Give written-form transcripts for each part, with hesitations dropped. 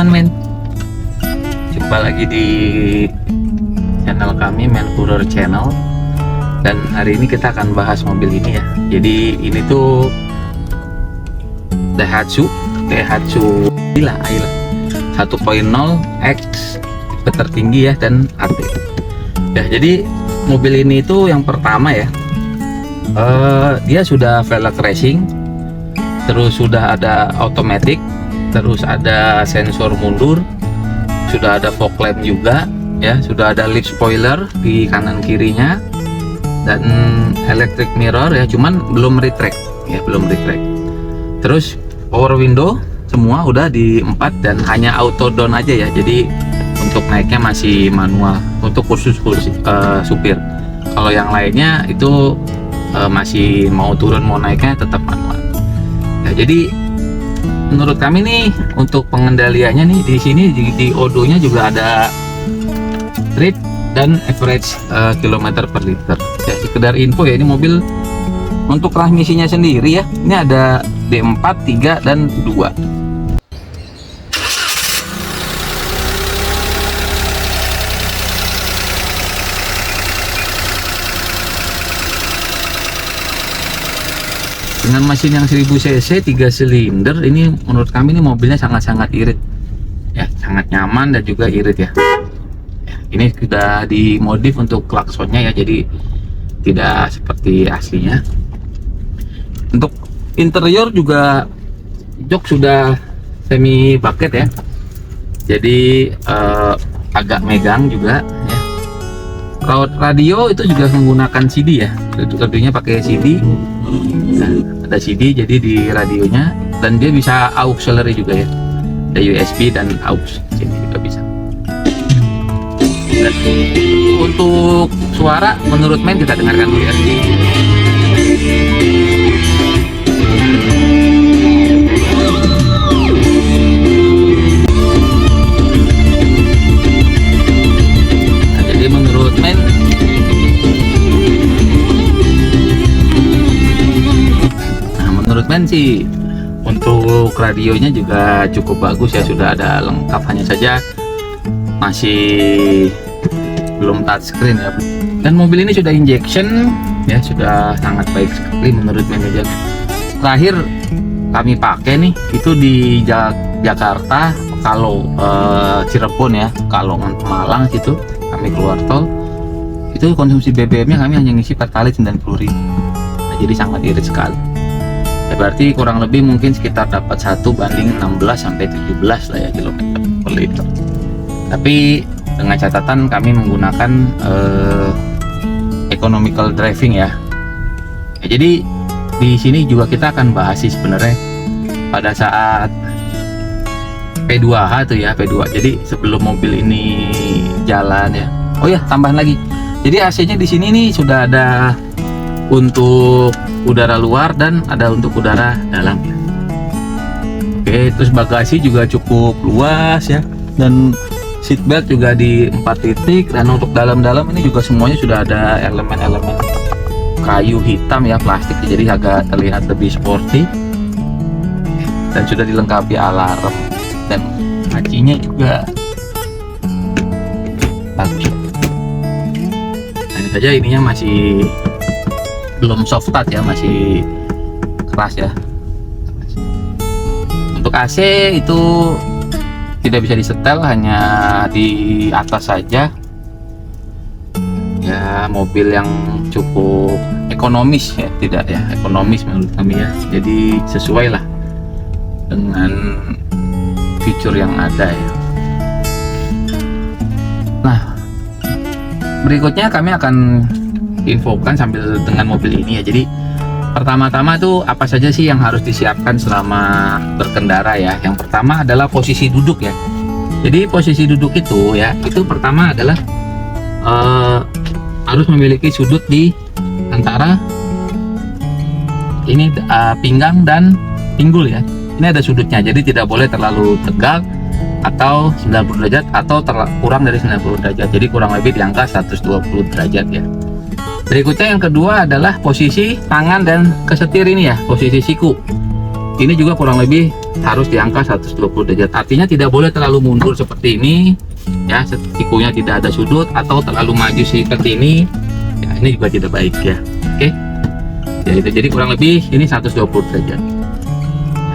men. Jumpa lagi di channel kami, Menkurer Channel. Dan hari ini kita akan bahas mobil ini ya. Jadi ini tuh Daihatsu Ayla 1.0 X tipe tertinggi ya, dan AT. Ya, jadi mobil ini tuh yang pertama ya, dia sudah velg racing, terus sudah ada automatic, terus ada sensor mundur, sudah ada fog lamp juga ya, sudah ada lip spoiler di kanan kirinya, dan electric mirror ya, cuman belum retract ya, belum retract. Terus power window semua udah di 4 dan hanya auto down aja ya, jadi untuk naiknya masih manual untuk khusus supir. Kalau yang lainnya itu masih mau turun mau naiknya tetap manual. Nah, jadi menurut kami nih untuk pengendaliannya nih di sini di odonya juga ada trip dan average kilometer per liter. Ya, sekedar info ya, ini mobil untuk transmisinya sendiri ya, ini ada D4, 3 dan 2. Dengan mesin yang 1000 cc 3 silinder, ini menurut kami ini mobilnya sangat-sangat irit ya, sangat nyaman dan juga irit ya. Ini sudah dimodif untuk klaksonnya ya, jadi tidak seperti aslinya. Untuk interior juga jok sudah semi bucket ya, jadi agak megang juga ya. Radio itu juga menggunakan CD ya, radionya pakai CD. Nah, ada CD jadi di radionya, dan dia bisa auxiliary juga ya, ada USB dan aux, jadi juga bisa. Dan untuk suara menurut men kita dengarkan dulu ya. Nah, jadi menurut men sih untuk radionya juga cukup bagus ya, sudah ada lengkap, hanya saja masih belum touchscreen ya. Dan mobil ini sudah injection ya, sudah sangat baik sekali menurut manajer. Terakhir kami pakai nih itu di Jakarta, kalau Cirebon ya, kalau Malang situ kami keluar tol, itu konsumsi BBM-nya kami hanya ngisi pertalite 90.000. Nah, jadi sangat irit sekali. Ya, berarti kurang lebih mungkin sekitar dapat 1 banding 16 sampai 17 lah ya kilometer per liter. Tapi dengan catatan kami menggunakan economical driving ya. Jadi di sini juga kita akan bahas sih sebenarnya pada saat P2H tuh ya, P2. Jadi sebelum mobil ini jalan ya. Oh ya, tambahan lagi. Jadi AC-nya di sini nih sudah ada untuk udara luar dan ada untuk udara dalam ya. Oke, terus bagasi juga cukup luas ya, dan seatbelt juga di 4 titik, dan untuk dalam-dalam ini juga semuanya sudah ada elemen-elemen kayu hitam ya, plastik, jadi agak terlihat lebih sporty, dan sudah dilengkapi alarm, dan kacinya juga bagus. Hanya saja ininya masih belum soft touch ya, masih keras ya. Untuk AC itu tidak bisa disetel, hanya di atas saja ya. Mobil yang cukup ekonomis ya, tidak ya, ekonomis menurut kami ya, jadi sesuai lah dengan fitur yang ada ya. Nah, berikutnya kami akan infokan sambil dengan mobil ini ya. Jadi pertama-tama tuh apa saja sih yang harus disiapkan selama berkendara ya. Yang pertama adalah posisi duduk ya. Jadi posisi duduk itu ya, itu pertama adalah harus memiliki sudut di antara ini pinggang dan pinggul ya. Ini ada sudutnya, jadi tidak boleh terlalu tegak atau 90 derajat atau kurang dari 90 derajat. Jadi kurang lebih di angka 120 derajat ya. Berikutnya yang kedua adalah posisi tangan dan kesetir ini ya, posisi siku. ini juga kurang lebih harus di angka 120 derajat. Artinya tidak boleh terlalu mundur seperti ini ya, sikunya tidak ada sudut, atau terlalu maju seperti ini ya, ini juga tidak baik ya. Oke ya, itu jadi kurang lebih ini 120 derajat ya.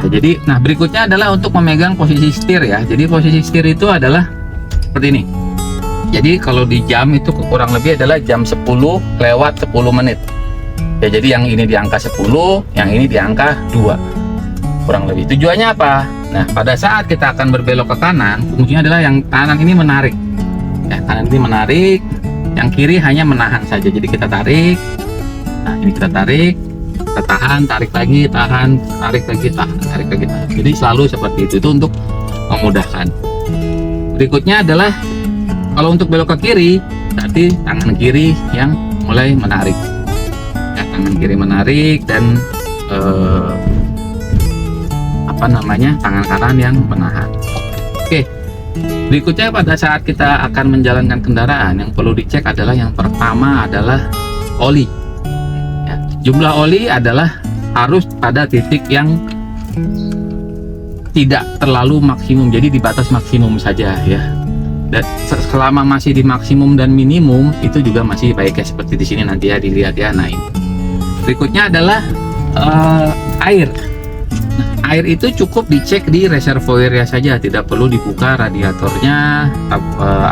Jadi nah berikutnya adalah untuk memegang posisi setir ya. Jadi posisi setir itu adalah seperti ini. Jadi kalau di jam itu kurang lebih adalah jam 10 lewat 10 menit ya. Jadi yang ini di angka 10, yang ini di angka 2 kurang lebih. Tujuannya apa? Nah, pada saat kita akan berbelok ke kanan, fungsinya adalah yang kanan ini menarik ya, kanan ini menarik, yang kiri hanya menahan saja. Jadi kita tarik, nah ini kita tarik, kita tahan, tarik lagi, tahan, tarik lagi, tahan, tarik lagi, tahan. Jadi selalu seperti itu untuk memudahkan. Berikutnya adalah kalau untuk belok ke kiri, berarti tangan kiri yang mulai menarik ya, tangan kiri menarik, dan tangan kanan yang menahan. Oke, berikutnya pada saat kita akan menjalankan kendaraan, yang perlu dicek adalah yang pertama adalah oli ya. Jumlah oli adalah harus pada titik yang tidak terlalu maksimum, jadi di batas maksimum saja ya. Dan selama masih di maksimum dan minimum itu juga masih baik ya, seperti di sini nanti ya, dilihat ya. Nah ini berikutnya adalah air. Air itu cukup dicek di reservoirnya saja, tidak perlu dibuka radiatornya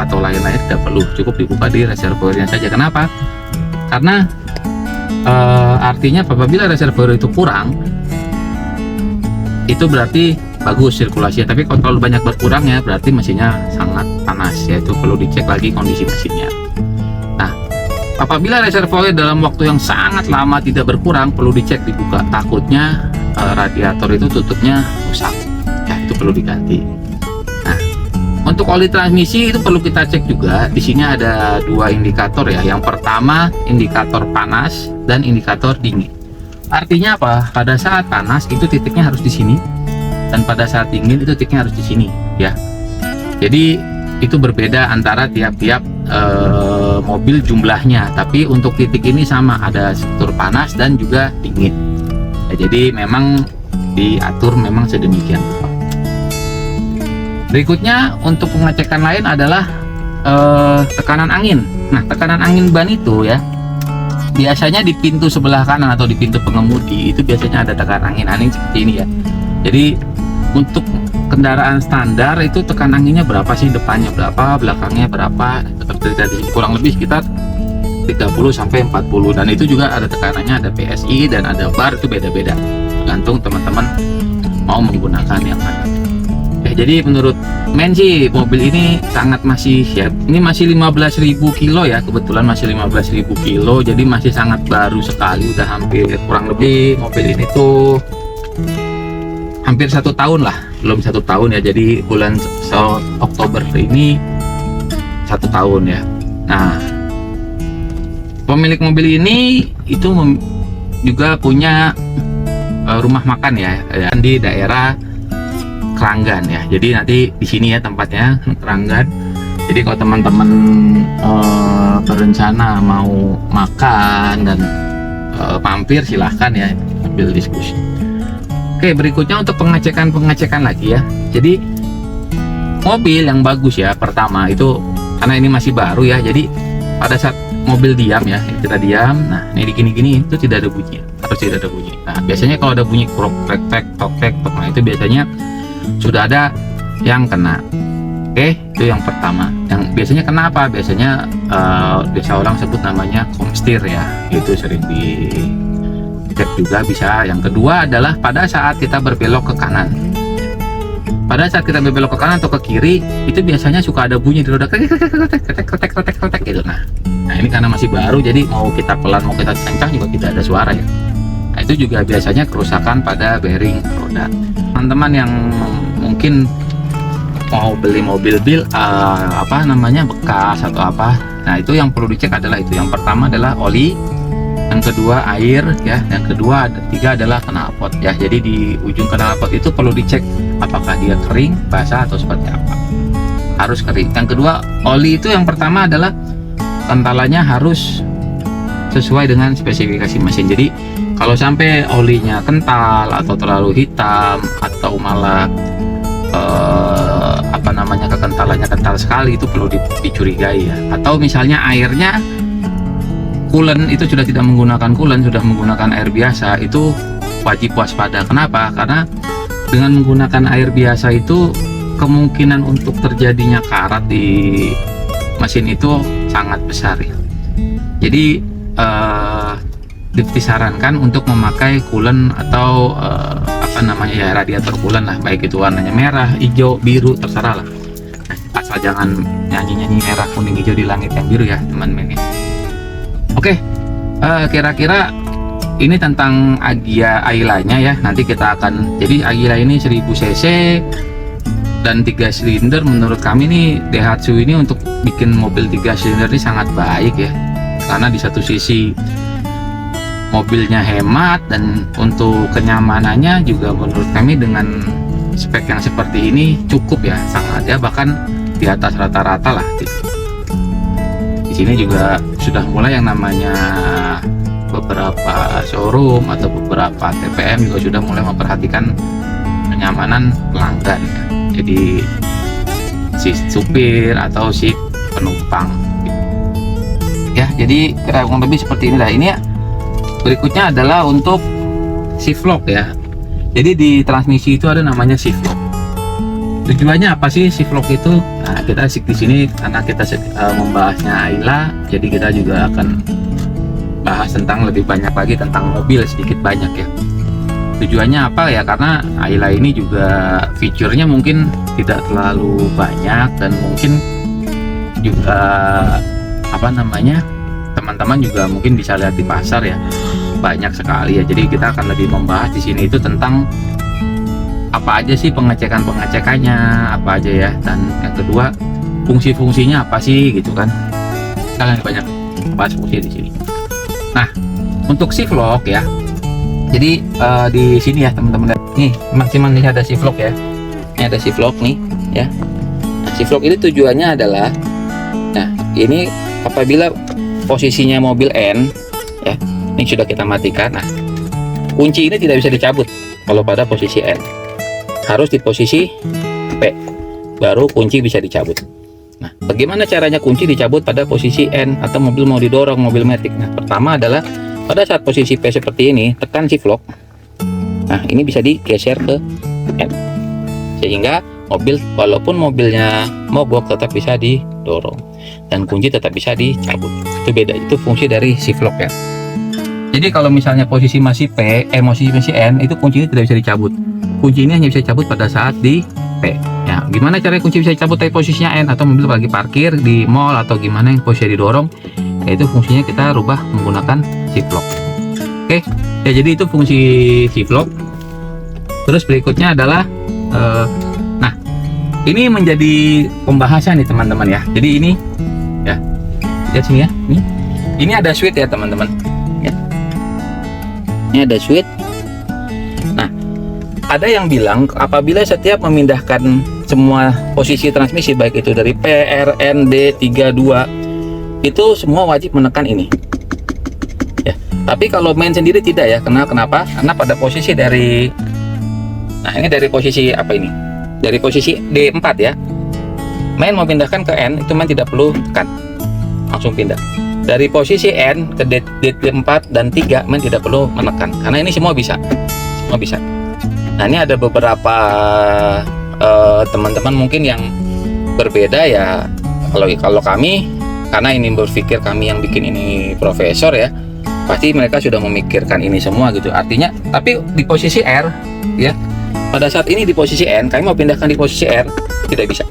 atau lain-lain, tidak perlu, cukup dibuka di reservoirnya saja. Kenapa? Karena artinya apabila reservoir itu kurang, itu berarti bagus sirkulasinya, tapi kalau terlalu banyak berkurang ya berarti mesinnya sangat panas ya, itu perlu dicek lagi kondisi mesinnya. Nah, apabila reservoir dalam waktu yang sangat lama tidak berkurang, perlu dicek dibuka, takutnya radiator itu tutupnya rusak ya, itu perlu diganti. Nah, untuk oli transmisi itu perlu kita cek juga. Di sini ada dua indikator ya. Yang pertama indikator panas dan indikator dingin. Artinya apa? Pada saat panas itu titiknya harus di sini, dan pada saat dingin itu titiknya harus di sini ya. Jadi itu berbeda antara tiap-tiap mobil jumlahnya, tapi untuk titik ini sama, ada struktur panas dan juga dingin. Ya, jadi memang diatur memang sedemikian. Berikutnya untuk pengecekan lain adalah tekanan angin. Nah, tekanan angin ban itu ya biasanya di pintu sebelah kanan atau di pintu pengemudi itu biasanya ada tekanan angin seperti ini ya. Jadi untuk kendaraan standar itu tekanan anginnya berapa sih, depannya berapa, belakangnya berapa, seperti kurang lebih sekitar 30 sampai 40, dan itu juga ada tekanannya, ada PSI dan ada bar, itu beda-beda tergantung teman-teman mau menggunakan yang mana ya. Jadi menurut men sih mobil ini sangat masih ya, ini masih 15.000 kilo ya, kebetulan masih 15.000 kilo, jadi masih sangat baru sekali, udah hampir kurang lebih mobil ini tuh hampir 1 tahun lah, belum 1 tahun ya, jadi bulan Oktober ini 1 tahun ya. Nah, pemilik mobil ini itu juga punya rumah makan ya, di daerah Keranggan ya. Jadi nanti di sini ya tempatnya, Keranggan. Jadi kalau teman-teman berencana mau makan dan mampir, silahkan ya ambil diskusi. Oke, berikutnya untuk pengecekan lagi ya. Jadi mobil yang bagus ya, pertama itu karena ini masih baru ya, jadi pada saat mobil diam ya, kita diam, nah ini gini-gini itu tidak ada bunyi, harus tidak ada bunyi. Nah biasanya kalau ada bunyi krok krek krek tok krek tok, nah itu biasanya sudah ada yang kena. Oke, itu yang pertama. Yang biasanya kenapa? Biasanya biasa orang sebut namanya komstir ya, itu sering dicek juga bisa. Yang kedua adalah pada saat kita berbelok ke kanan. Pada saat kita berbelok ke kanan atau ke kiri, itu biasanya suka ada bunyi di roda kretek gitu. Nah ini karena masih baru, jadi mau kita pelan mau kita kencang juga tidak ada suara ya. Nah itu juga biasanya kerusakan pada bearing roda. Teman-teman yang mungkin mau beli mobil bekas atau apa, nah itu yang perlu dicek adalah itu. Yang pertama adalah oli, yang kedua air ya, yang ketiga adalah knalpot ya. Jadi di ujung knalpot itu perlu dicek apakah dia kering, basah atau seperti apa. Harus kering. Yang kedua oli itu, yang pertama adalah kentalannya harus sesuai dengan spesifikasi mesin. Jadi kalau sampai olinya kental atau terlalu hitam atau malah kekentalannya kental sekali, itu perlu dicurigai ya. Atau misalnya airnya coolant itu sudah tidak menggunakan coolant, sudah menggunakan air biasa, itu wajib waspada. Kenapa? Karena dengan menggunakan air biasa itu kemungkinan untuk terjadinya karat di mesin itu sangat besar ya. Jadi disarankan untuk memakai coolant atau radiator coolant lah, baik itu warnanya merah, hijau, biru, terserah lah. Asal jangan nyanyi-nyanyi merah, kuning, hijau di langit yang biru ya teman-teman ya. Oke, kira-kira ini tentang Agya-nya ya. Nanti kita akan, jadi Agya ini 1000 cc dan 3 silinder. Menurut kami nih Daihatsu ini untuk bikin mobil 3 silinder ini sangat baik ya, karena di satu sisi mobilnya hemat dan untuk kenyamanannya juga menurut kami dengan spek yang seperti ini cukup ya, sangat ya, bahkan di atas rata-rata lah. Di sini juga sudah mulai yang namanya beberapa showroom atau beberapa TPM juga sudah mulai memperhatikan kenyamanan pelanggan ya. Jadi si supir atau si penumpang ya. Jadi kurang lebih seperti inilah. Ini ya, berikutnya adalah untuk shift lock ya. Jadi di transmisi itu ada namanya shift lock. Tujuannya apa sih shift lock itu? Nah, kita di sini karena kita membahasnya Ayla, jadi kita juga akan bahas tentang lebih banyak lagi tentang mobil sedikit banyak ya. Tujuannya apa ya? Karena Ayla ini juga fiturnya mungkin tidak terlalu banyak dan mungkin juga teman-teman juga mungkin bisa lihat di pasar ya, banyak sekali ya. Jadi kita akan lebih membahas di sini itu tentang apa aja sih pengecekannya apa aja ya, dan yang kedua fungsi-fungsinya apa sih gitu kan. Kita akan banyak bahas fungsi di sini. Nah, untuk shift lock ya, jadi di sini ya teman-teman, nih teman-teman lihat ada shift lock ya. Ini ada shift lock nih ya. Nah, shift lock ini tujuannya adalah, nah ini apabila posisinya mobil N ya, ini sudah kita matikan. Nah, kunci ini tidak bisa dicabut kalau pada posisi N, harus di posisi P baru kunci bisa dicabut. Nah, bagaimana caranya kunci dicabut pada posisi N atau mobil mau didorong, mobil matic? Nah, pertama adalah pada saat posisi P seperti ini, tekan shift lock. Nah, ini bisa digeser ke N sehingga mobil, walaupun mobilnya mogok, tetap bisa didorong dan kunci tetap bisa dicabut. Itu beda, itu fungsi dari shift lock ya. Jadi kalau misalnya posisi masih P, posisi masih N, itu kunci ini tidak bisa dicabut. Kunci ini hanya bisa dicabut pada saat di P. Ya, gimana caranya kunci bisa dicabut dari posisinya N atau mobil lagi parkir di mall atau gimana yang posisi didorong? Yaitu fungsinya kita rubah menggunakan shift lock. Oke, ya jadi itu fungsi shift lock. Terus berikutnya adalah, nah ini menjadi pembahasan nih teman-teman ya. Jadi ini ya, lihat sini ya, ini ada switch ya teman-teman. Ya. Ini ada switch. Nah, ada yang bilang apabila setiap memindahkan semua posisi transmisi, baik itu dari P, R, N, D, 3, 2, itu semua wajib menekan ini. Ya, tapi kalau main sendiri tidak ya. Kenapa? Karena pada posisi dari, nah ini dari posisi apa ini? Dari posisi D4 ya. Main mau pindahkan ke N, itu main tidak perlu tekan, langsung pindah. Dari posisi N ke D4 dan 3, main tidak perlu menekan karena ini semua bisa. Semua bisa. Nah, ini ada beberapa teman-teman mungkin yang berbeda ya. Kalau kami, karena ini berpikir kami yang bikin ini profesor ya, pasti mereka sudah memikirkan ini semua gitu. Artinya, tapi di posisi R ya, pada saat ini di posisi N, kami mau pindahkan di posisi R, tidak bisa.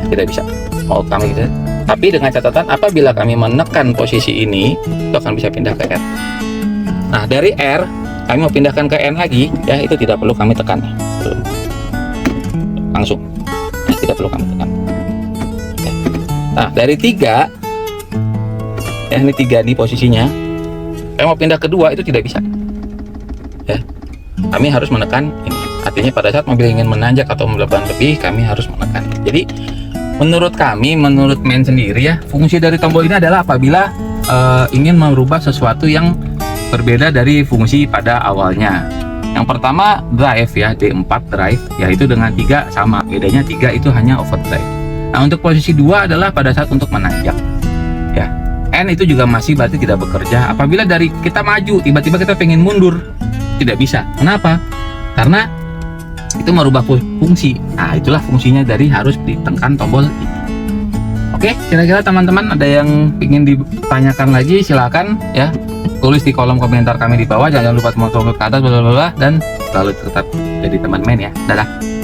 Tidak bisa. Mau kami gitu. Tapi dengan catatan apabila kami menekan posisi ini, itu akan bisa pindah ke R. Nah, dari R kami mau pindahkan ke N lagi ya, itu tidak perlu kami tekan. Langsung. Nah, tidak perlu kami tekan. Ya. Nah, dari 3 ya, ini 3 nih posisinya. Kami mau pindah ke 2 itu tidak bisa. Ya. Kami harus menekan ini. Artinya pada saat mobil ingin menanjak atau melebar lebih, kami harus menekan. Jadi menurut kami, menurut main sendiri ya, fungsi dari tombol ini adalah apabila ingin merubah sesuatu yang berbeda dari fungsi pada awalnya. Yang pertama drive ya, D4 drive, yaitu dengan 3 sama, bedanya 3 itu hanya overdrive. Nah untuk posisi 2 adalah pada saat untuk menanjak ya. N itu juga masih berarti tidak bekerja apabila dari kita maju tiba-tiba kita pengen mundur, tidak bisa. Kenapa? Karena itu merubah fungsi. Nah itulah fungsinya dari harus ditekan tombol ini. Oke, kira-kira teman-teman ada yang ingin ditanyakan lagi, silakan ya, tulis di kolom komentar kami di bawah. Jangan lupa tombol ke atas, dan selalu tetap jadi teman main ya. Dadah.